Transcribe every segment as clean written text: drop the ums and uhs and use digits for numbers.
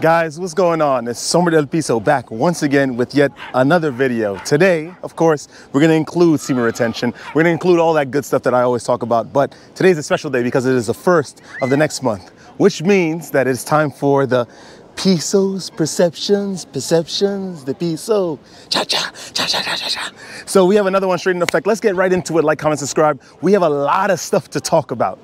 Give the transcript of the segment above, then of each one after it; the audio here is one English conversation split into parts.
Guys, what's going on? It's Sombra del Piso back once again with yet another video. Today, of course, we're going to include semen retention. We're going to include all that good stuff that I always talk about. But today's a special day because it is the first of the next month, which means that it's time for the Piso's perceptions, the Piso. Cha-cha, cha-cha-cha-cha-cha. So we have another one straight in effect. Let's get right into it. Like, comment, subscribe. We have a lot of stuff to talk about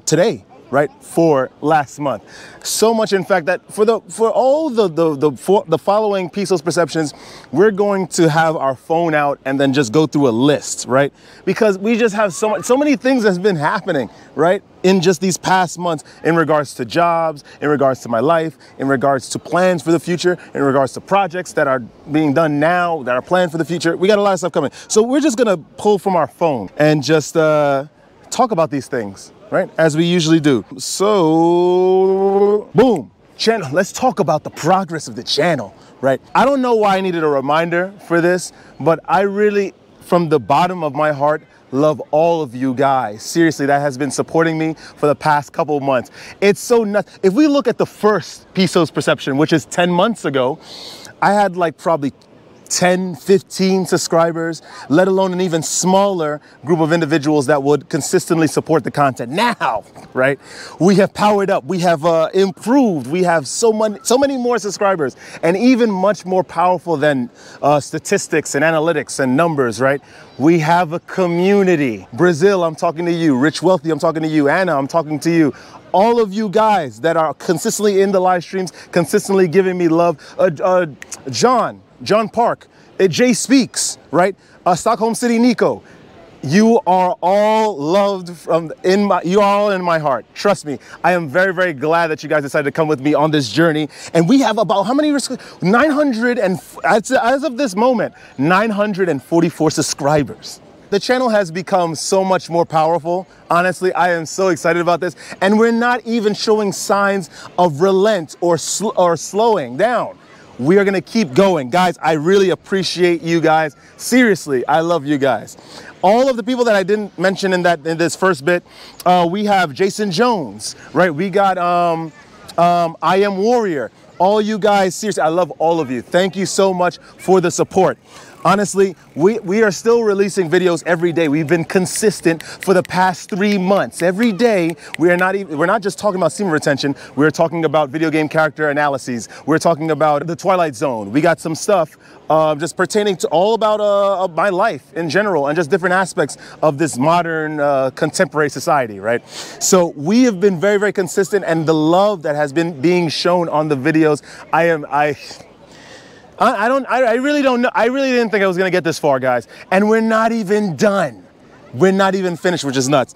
today. Right, for last month. So much, in fact, that for all the following Piso's perceptions, we're going to have our phone out and then just go through a list, right? Because we just have so many things that's been happening, right, in just these past months, in regards to jobs, in regards to my life, in regards to plans for the future, in regards to projects that are being done now, that are planned for the future. We got a lot of stuff coming. So we're just gonna pull from our phone and just talk about these things, right? As we usually do. So, boom, channel. Let's talk about the progress of the channel, right? I don't know why I needed a reminder for this, but I really, from the bottom of my heart, love all of you guys. Seriously, that has been supporting me for the past couple of months. It's so nuts. If we look at the first Piso's perception, which is 10 months ago, I had like probably 10, 15 subscribers, let alone an even smaller group of individuals that would consistently support the content. Now, right, we have powered up, we have improved, we have so many more subscribers, and even much more powerful than statistics and analytics and numbers, right? We have a community. Brazil, I'm talking to you. Rich Wealthy, I'm talking to you. Anna, I'm talking to you. All of you guys that are consistently in the live streams, consistently giving me love. John Park, Jay Speaks, right? Stockholm City Nico. You are all loved you are all in my heart. Trust me. I am very, very glad that you guys decided to come with me on this journey. And we have about how many? 900 and as of this moment, 944 subscribers. The channel has become so much more powerful. Honestly, I am so excited about this. And we're not even showing signs of relent or slowing down. We are gonna keep going. Guys, I really appreciate you guys. Seriously, I love you guys. All of the people that I didn't mention in this first bit, we have Jason Jones, right? We got I Am Warrior. All you guys, seriously, I love all of you. Thank you so much for the support. Honestly, we are still releasing videos every day. We've been consistent for the past 3 months. Every day, we're not just talking about semen retention. We're talking about video game character analyses. We're talking about the Twilight Zone. We got some stuff just pertaining to all about my life in general and just different aspects of this modern contemporary society, right? So we have been very, very consistent, and the love that has been being shown on the videos, I really don't know. I really didn't think I was going to get this far, guys. And we're not even done. We're not even finished, which is nuts.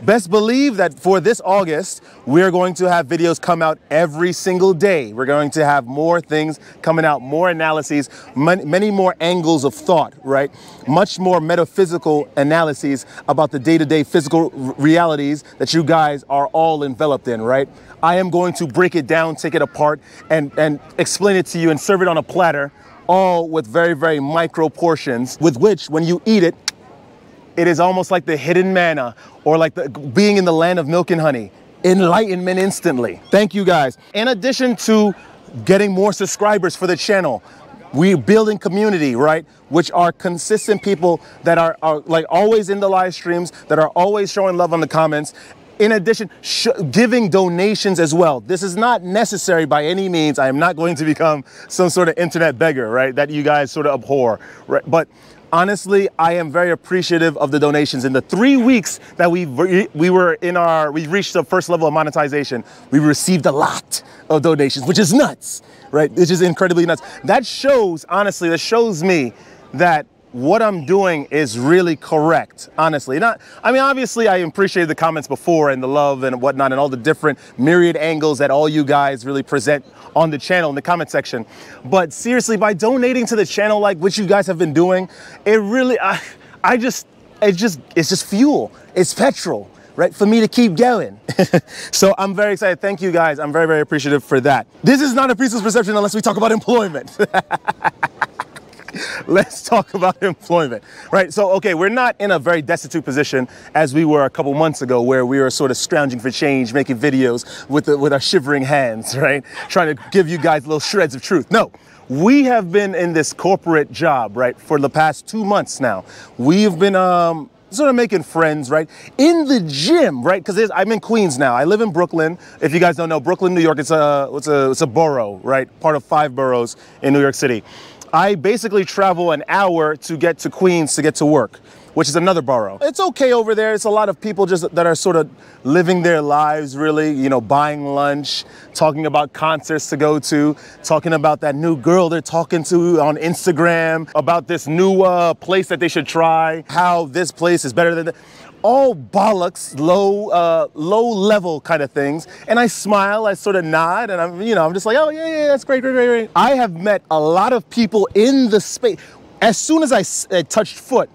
Best believe that for this August, we're going to have videos come out every single day. We're going to have more things coming out, more analyses, many more angles of thought, right? Much more metaphysical analyses about the day-to-day physical realities that you guys are all enveloped in, right? I am going to break it down, take it apart, and explain it to you and serve it on a platter, all with very, very micro portions, with which, when you eat it, it is almost like the hidden manna, or like being in the land of milk and honey. Enlightenment instantly. Thank you guys. In addition to getting more subscribers for the channel, we're building community, right? Which are consistent people that are like always in the live streams, that are always showing love on the comments. In addition, giving donations as well. This is not necessary by any means. I am not going to become some sort of internet beggar, right? That you guys sort of abhor, right? But honestly, I am very appreciative of the donations. In the 3 weeks that we reached the first level of monetization, we received a lot of donations, which is nuts, right? Which is incredibly nuts. That shows, honestly, that shows me that what I'm doing is really correct, honestly. I mean, obviously, I appreciated the comments before and the love and whatnot and all the different myriad angles that all you guys really present on the channel in the comment section. But seriously, by donating to the channel like what you guys have been doing, it really, it's just fuel. It's petrol, right, for me to keep going. So I'm very excited. Thank you guys. I'm very, very appreciative for that. This is not a Piso's perception unless we talk about employment. Let's talk about employment, right? So, okay, we're not in a very destitute position as we were a couple months ago, where we were sort of scrounging for change, making videos with our shivering hands, right? Trying to give you guys little shreds of truth. No, we have been in this corporate job, right, for the past 2 months now. We've been sort of making friends, right, in the gym, right? Because I'm in Queens now. I live in Brooklyn. If you guys don't know, Brooklyn, New York, it's a borough, right? Part of 5 boroughs in New York City. I basically travel an hour to get to Queens to get to work, which is another borough. It's okay over there. It's a lot of people just that are sort of living their lives, really, you know, buying lunch, talking about concerts to go to, talking about that new girl they're talking to on Instagram, about this new place that they should try, how this place is better than that. All bollocks, low level kind of things. And I smile, I sort of nod, and I'm just like, oh yeah, that's great. I have met a lot of people in the space. As soon as I touched foot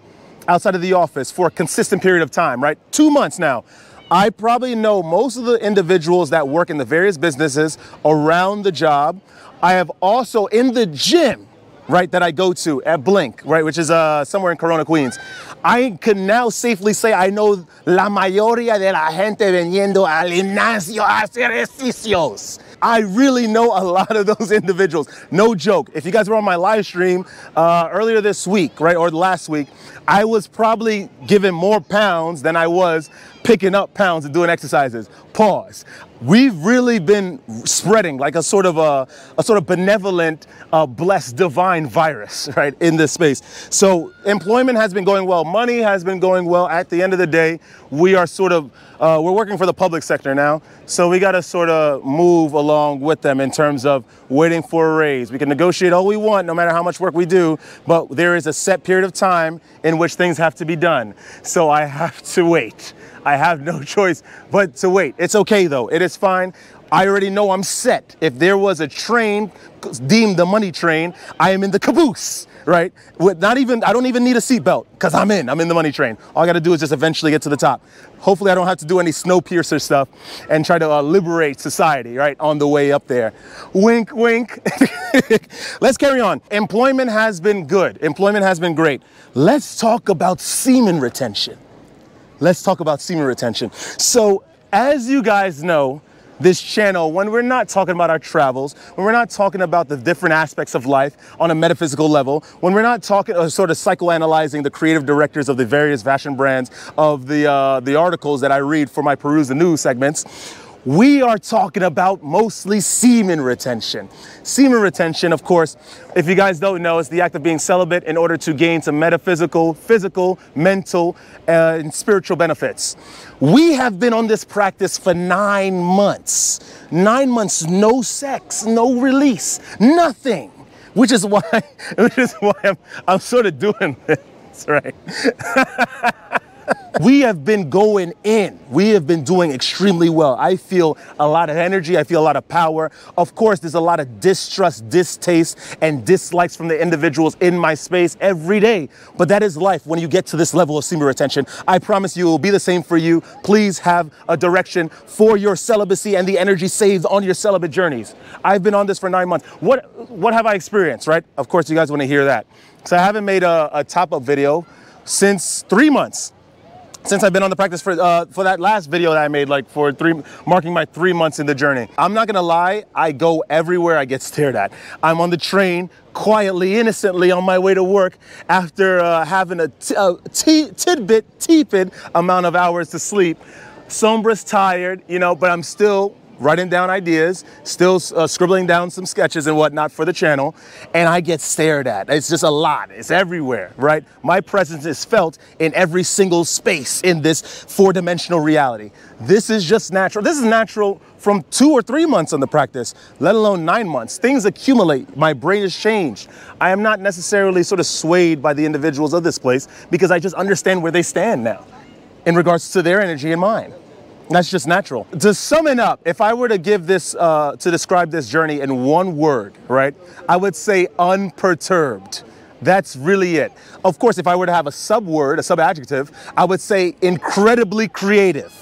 outside of the office for a consistent period of time, right? 2 months now. I probably know most of the individuals that work in the various businesses around the job. I have also in the gym, right, that I go to at Blink, right, which is somewhere in Corona, Queens. I can now safely say I know la mayoría de la gente veniendo al gimnasio a hacer ejercicios. I really know a lot of those individuals. No joke. If you guys were on my live stream earlier this week, right, or last week, I was probably giving more pounds than I was picking up pounds and doing exercises. Pause. We've really been spreading like a sort of benevolent, blessed, divine virus, right, in this space. So employment has been going well. Money has been going well. At the end of the day, we are sort of, we're working for the public sector now. So we got to sort of move along with them in terms of waiting for a raise. We can negotiate all we want, no matter how much work we do, but there is a set period of time in which things have to be done. So I have to wait. I have no choice but to wait. It's okay though, it is fine. I already know I'm set. If there was a train deemed the money train, I am in the caboose, right? With I don't even need a seatbelt because I'm in the money train. All I gotta do is just eventually get to the top. Hopefully I don't have to do any Snowpiercer stuff and try to liberate society, right, on the way up there. Wink, wink. Let's carry on. Employment has been good. Employment has been great. Let's talk about semen retention. Let's talk about semen retention. So as you guys know, this channel, when we're not talking about our travels, when we're not talking about the different aspects of life on a metaphysical level, when we're not talking or sort of psychoanalyzing the creative directors of the various fashion brands of the articles that I read for my Peruse the News segments, we are talking about mostly semen retention. Semen retention, of course, if you guys don't know, is the act of being celibate in order to gain some metaphysical, physical, mental, and spiritual benefits. We have been on this practice for 9 months. 9 months, no sex, no release, nothing. Which is why I'm sort of doing this, right? We have been going in. We have been doing extremely well. I feel a lot of energy. I feel a lot of power. Of course, there's a lot of distrust, distaste, and dislikes from the individuals in my space every day. But that is life when you get to this level of semen retention. I promise you it will be the same for you. Please have a direction for your celibacy and the energy saved on your celibate journeys. I've been on this for 9 months. What have I experienced, right? Of course, you guys want to hear that. So I haven't made a top-up video since 3 months. Since I've been on the practice for that last video that I made, like marking my 3 months in the journey. I'm not gonna lie, I go everywhere I get stared at. I'm on the train, quietly, innocently on my way to work after having a tepid amount of hours to sleep. Sombra's tired, you know, but I'm still writing down ideas, still scribbling down some sketches and whatnot for the channel, and I get stared at. It's just a lot. It's everywhere, right? My presence is felt in every single space in this 4-dimensional reality. This is just natural. This is natural from 2 or 3 months on the practice, let alone 9 months. Things accumulate. My brain has changed. I am not necessarily sort of swayed by the individuals of this place because I just understand where they stand now in regards to their energy and mine. That's just natural. To sum it up, if I were to give this, to describe this journey in one word, right, I would say unperturbed. That's really it. Of course, if I were to have a sub-word, a sub-adjective, I would say incredibly creative.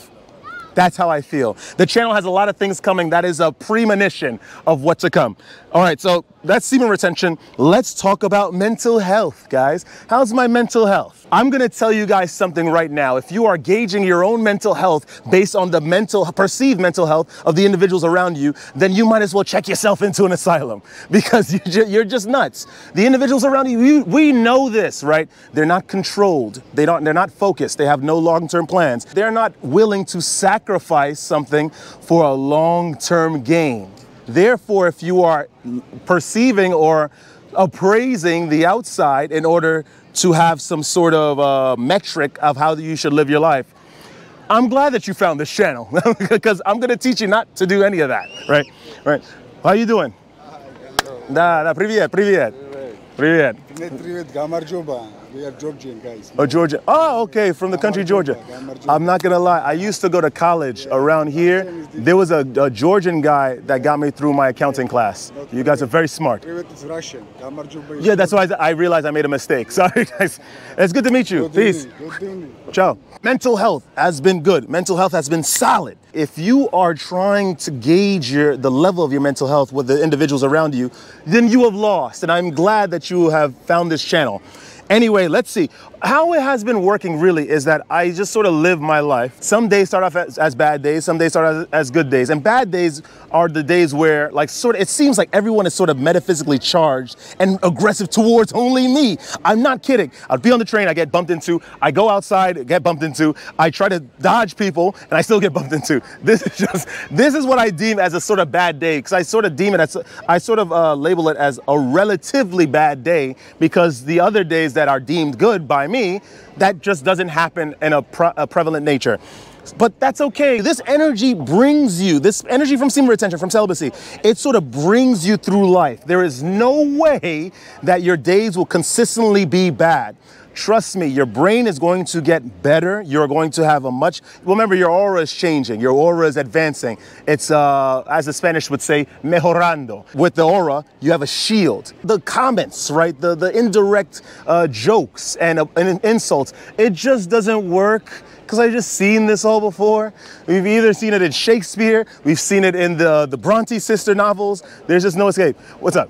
That's how I feel. The channel has a lot of things coming. That is a premonition of what to come. All right, so that's semen retention. Let's talk about mental health, guys. How's my mental health? I'm gonna tell you guys something right now. If you are gauging your own mental health based on the perceived mental health of the individuals around you, then you might as well check yourself into an asylum, because you're just nuts. The individuals around you, we know this, right? They're not controlled. They're not focused. They have no long-term plans. They're not willing to sacrifice something for a long-term gain. Therefore, if you are perceiving or appraising the outside in order to have some sort of metric of how you should live your life, I'm glad that you found this channel, because I'm going to teach you not to do any of that, right? Right. How you doing? Da, привет, привет. Привет. We are Georgian guys. Oh, Georgia. Oh, okay, from the country Georgia. I'm not gonna lie, I used to go to college around here. There was a Georgian guy that got me through my accounting class. You guys are very smart. It's Russian. Yeah, that's why I realized I made a mistake. Sorry, guys. It's good to meet you. Peace. Ciao. Mental health has been good. Mental health has been solid. If you are trying to gauge the level of your mental health with the individuals around you, then you have lost. And I'm glad that you have found this channel. Anyway, let's see. How it has been working really is that I just sort of live my life. Some days start off as bad days, some days start as good days. And bad days are the days where it seems like everyone is sort of metaphysically charged and aggressive towards only me. I'm not kidding. I'll be on the train, I get bumped into. I go outside, get bumped into. I try to dodge people and I still get bumped into. This is what I deem as a sort of bad day, because I sort of deem it as, label it as a relatively bad day, because the other days that are deemed good by me, that just doesn't happen in a prevalent nature. But that's okay. This energy brings you, this energy from semen retention, from celibacy, it sort of brings you through life. There is no way that your days will consistently be bad. Trust me, your brain is going to get better. You're going to have remember, your aura is changing. Your aura is advancing. It's, as the Spanish would say, mejorando. With the aura, you have a shield. The comments, right? The indirect jokes and insults, it just doesn't work, because I've just seen this all before. We've either seen it in Shakespeare, we've seen it in the Bronte sister novels. There's just no escape. What's up?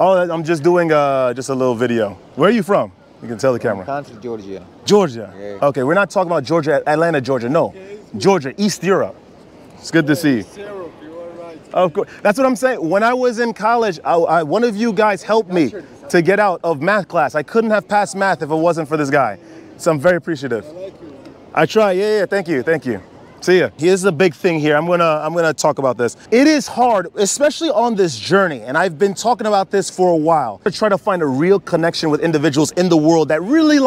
Oh, I'm just doing just a little video. Where are you from? You can tell the camera. Country, Georgia. Georgia? Yeah. Okay, we're not talking about Georgia, Atlanta, Georgia. No, Georgia, East Europe. It's good to see you. East Europe, you are right. Of course, that's what I'm saying. When I was in college, one of you guys helped me to get out of math class. I couldn't have passed math if it wasn't for this guy. So I'm very appreciative. I like you. I try, yeah, thank you. See ya. Here's the big thing here. I'm gonna talk about this. It is hard, especially on this journey, and I've been talking about this for a while, to try to find a real connection with individuals in the world that really,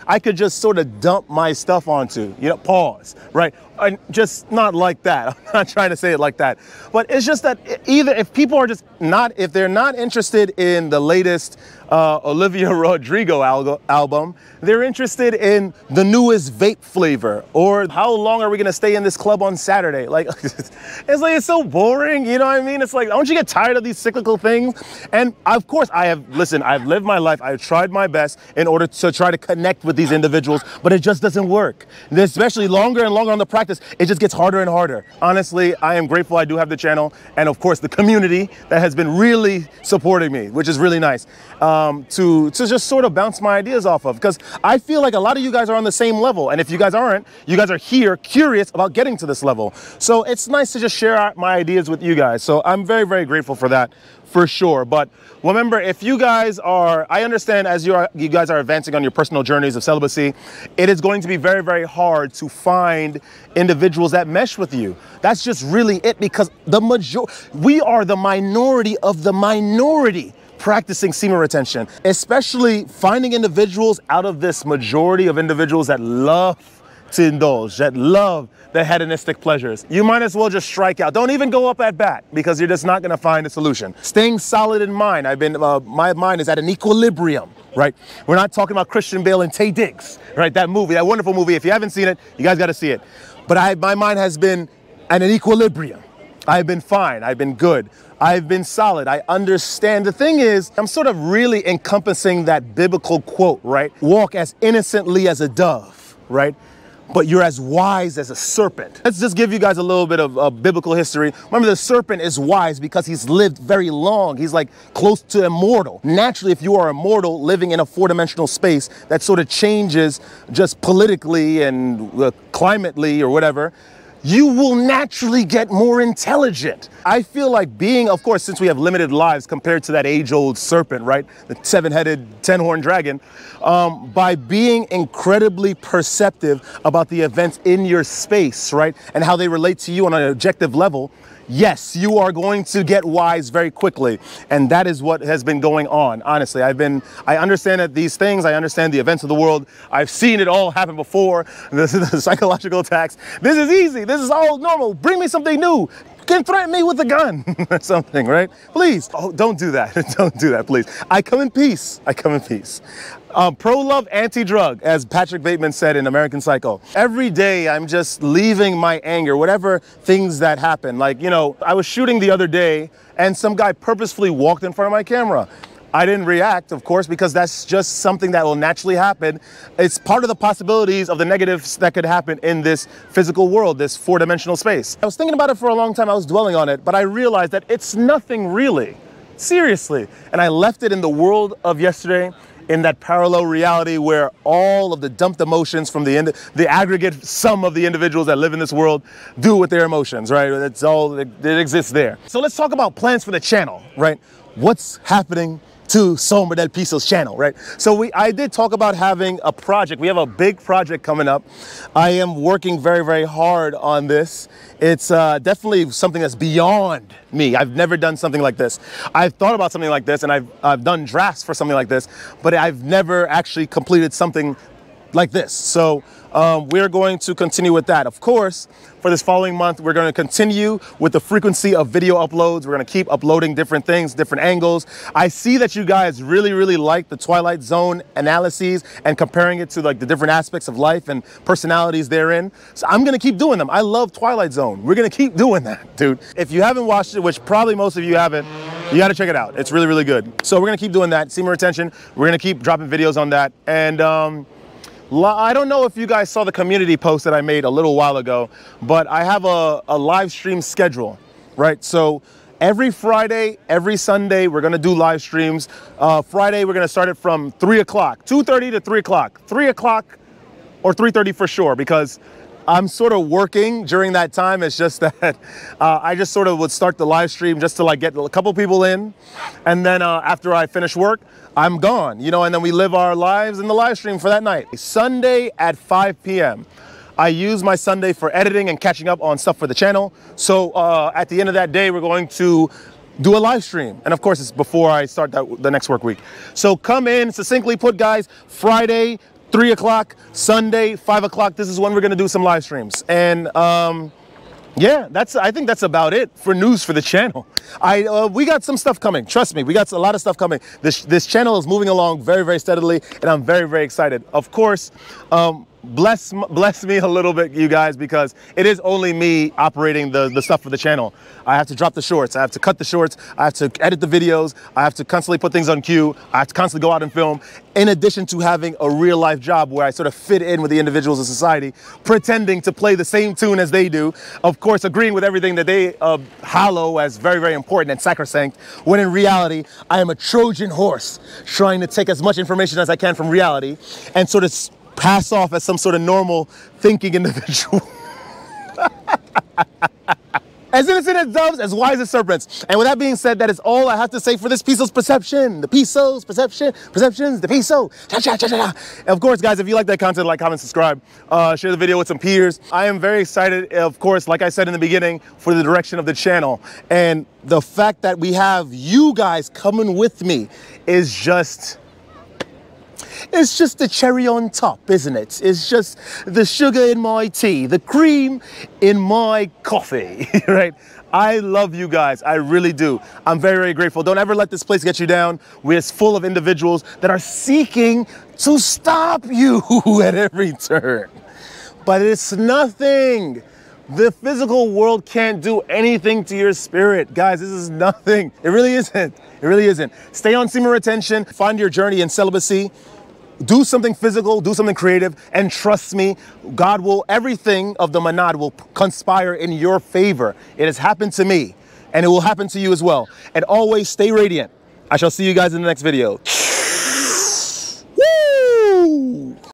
I could just sort of dump my stuff onto, pause, right? And just not like that. I'm not trying to say it like that. But it's just that either if people are just if they're not interested in the latest Olivia Rodrigo album, they're interested in the newest vape flavor, or how long are we gonna stay in this club on Saturday? It's so boring, you know what I mean? It's like, don't you get tired of these cyclical things? And of course I've lived my life, I've tried my best in order to try to connect with these individuals, but it just doesn't work. Especially longer and longer on the practice, it just gets harder and harder. Honestly, I am grateful I do have the channel, and of course the community that has been really supporting me, which is really nice, to just sort of bounce my ideas off of, because I feel like a lot of you guys are on the same level, and if you guys aren't, you guys are here curious about getting to this level. So it's nice to just share my ideas with you guys. So I'm very, very grateful for that, for sure. But remember, if you guys are, I understand as you guys are advancing on your personal journeys of celibacy, it is going to be very, very hard to find individuals that mesh with you. That's just really it, because we are the minority of the minority practicing semen retention, especially finding individuals out of this majority of individuals that love to indulge, that love the hedonistic pleasures. You might as well just strike out. Don't even go up at bat, because you're just not gonna find a solution. Staying solid in mind. My mind is at an equilibrium, right? We're not talking about Christian Bale and Taye Diggs, right? That movie, that wonderful movie. If you haven't seen it, you guys gotta see it. But my mind has been at an equilibrium. I've been fine, I've been good, I've been solid, I understand. The thing is, I'm sort of really encompassing that biblical quote, right? Walk as innocently as a dove, right? but you're as wise as a serpent. Let's just give you guys a little bit of biblical history. Remember, the serpent is wise because he's lived very long. He's like close to immortal. Naturally, if you are immortal living in a four-dimensional space that sort of changes just politically and climately or whatever, you will naturally get more intelligent. I feel like being, of course, since we have limited lives compared to that age-old serpent, right? The seven-headed, 10-horned dragon, by being incredibly perceptive about the events in your space, right? And how they relate to you on an objective level, yes, you are going to get wise very quickly. And that is what has been going on, honestly. I understand that these things, I understand the events of the world. I've seen it all happen before. The psychological attacks. This is easy. This is all normal. Bring me something new. Can threaten me with a gun or something, right? Please, oh, don't do that. Don't do that, please. I come in peace. I come in peace. Pro-love, anti-drug, as Patrick Bateman said in American Psycho. Every day I'm just leaving my anger, whatever things that happen. Like, you know, I was shooting the other day and some guy purposefully walked in front of my camera. I didn't react, of course, because that's just something that will naturally happen. It's part of the possibilities of the negatives that could happen in this physical world, this four-dimensional space. I was thinking about it for a long time. I was dwelling on it, but I realized that it's nothing really. Seriously. And I left it in the world of yesterday, in that parallel reality where all of the dumped emotions from the aggregate sum of the individuals that live in this world do with their emotions, right? That's all that exists there. So let's talk about plans for the channel, right? What's happening to Sombra del Piso's channel, right? So I did talk about having a project. We have a big project coming up. I am working very, very hard on this. It's definitely something that's beyond me. I've never done something like this. I've thought about something like this and I've done drafts for something like this, but I've never actually completed something like this. So we're going to continue with that. Of course, for this following month, we're going to continue with the frequency of video uploads. We're going to keep uploading different things, different angles. I see that you guys really, really like the Twilight Zone analyses and comparing it to like the different aspects of life and personalities therein. So I'm going to keep doing them. I love Twilight Zone. We're going to keep doing that, dude. If you haven't watched it, which probably most of you haven't, you got to check it out. It's really, really good. So we're going to keep doing that. Seamer Retention. We're going to keep dropping videos on that. And I don't know if you guys saw the community post that I made a little while ago, but I have a live stream schedule, right? So every Friday, every Sunday, we're going to do live streams. Friday, we're going to start it from 3 o'clock, 2:30 to 3 o'clock, 3 o'clock or 3:30 for sure, because I'm sort of working during that time. It's just that I just sort of would start the live stream just to like get a couple people in. And then after I finish work, I'm gone, you know, and then we live our lives in the live stream for that night. Sunday at 5 p.m. I use my Sunday for editing and catching up on stuff for the channel. So at the end of that day, we're going to do a live stream. And of course, it's before I start the next work week. So come in, succinctly put, guys, Friday, 3 o'clock, Sunday, 5 o'clock. This is when we're going to do some live streams. And yeah, I think that's about it for news for the channel. We got some stuff coming. Trust me, we got a lot of stuff coming. This channel is moving along very, very steadily, and I'm very, very excited. Of course, bless me a little bit, you guys, because it is only me operating the stuff for the channel. I have to drop the shorts. I have to cut the shorts. I have to edit the videos. I have to constantly put things on cue. I have to constantly go out and film, in addition to having a real life job where I sort of fit in with the individuals of society, pretending to play the same tune as they do. Of course, agreeing with everything that they hallow as very, very important and sacrosanct, when in reality, I am a Trojan horse trying to take as much information as I can from reality and sort of pass off as some sort of normal thinking individual. As innocent as doves, as wise as serpents. And with that being said, that is all I have to say for this Piso's Perception. The Piso's Perception, Perceptions, the Piso. Cha, cha, cha, cha, cha. And of course, guys, if you like that content, like, comment, subscribe. Share the video with some peers. I am very excited, of course, like I said in the beginning, for the direction of the channel. And the fact that we have you guys coming with me is just... it's just the cherry on top, isn't it? It's just the sugar in my tea, the cream in my coffee, right? I love you guys. I really do. I'm very, very grateful. Don't ever let this place get you down. We're full of individuals that are seeking to stop you at every turn. But it's nothing. The physical world can't do anything to your spirit. Guys, this is nothing. It really isn't. It really isn't. Stay on Seamer Retention. Find your journey in celibacy. Do something physical, do something creative, and trust me, God will, everything of the manad will conspire in your favor. It has happened to me, and it will happen to you as well. And always stay radiant. I shall see you guys in the next video.